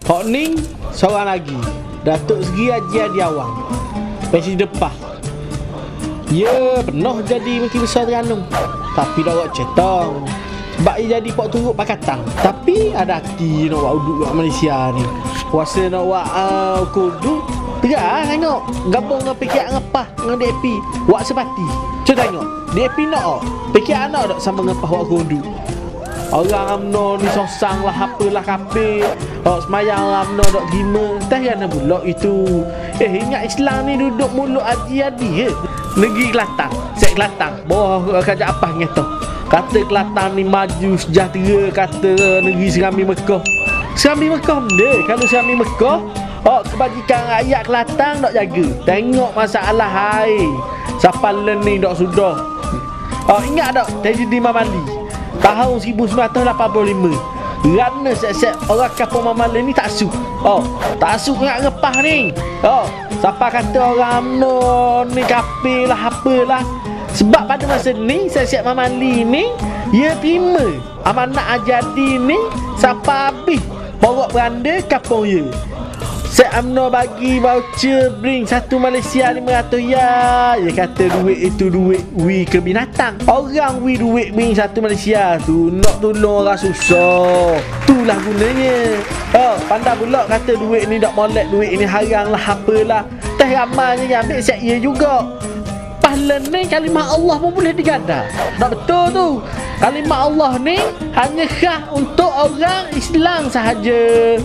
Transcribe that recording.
Hok ni seorang lagi, Datuk Seri Haji Adiawang, Presiden Depah. Ya, penuh jadi Menteri Besar Terengganu, tapi dah buat cetong. Sebab dia jadi Pak Turut Pakatan. Tapi ada hati nak buat uduk kat Malaysia ni. Puasa nak buat kudu, terah tengok. Gabung dengan PKR ngepah dengan DAP, buat sepati. Cuba tengok, DAP nak PKR nak tak sama ngepah buat kudu. Orang UMNO ni sosang lah, apalah kape. Semayang UMNO dok terima. Entah kan pula itu. Ingat Islam ni duduk mulut adi-adi ke? Negeri Kelantan, Sek Kelantan, bawah kerajaan apa tu? Kata Kelantan ni maju sejahtera, kata negeri Serambi Mekah. Serambi Mekah benda. Kalau Serambi Mekah, kebajikan rakyat Kelantan dok jaga. Tengok masalah air. Sapalan ni dok sudah. Ingat tak tragedi Mamali tahun 1985. Kerana set-set orang kampung Mamali ni tak suk. Tak suk nak ngepah ni. Siapa kata orang UMNO ni kapil lah apalah. Sebab pada masa ni set-set Mamali ni dia terima amanat Ajadi ni siapa habis borok beranda kampung dia. Set UMNO bagi voucher bring satu Malaysia 500 ya. Dia kata duit itu duit we ke binatang. Orang we duit bring satu Malaysia tu nak tolong orang susah. Itulah gunanya. Pandai pula kata duit ni tak molek, duit ni haram lah apalah. Teh ramainya yang ambil set ia juga. Pahala ni kalimah Allah pun boleh digada. Tak betul tu. Kalimah Allah ni hanya khas untuk orang Islam sahaja.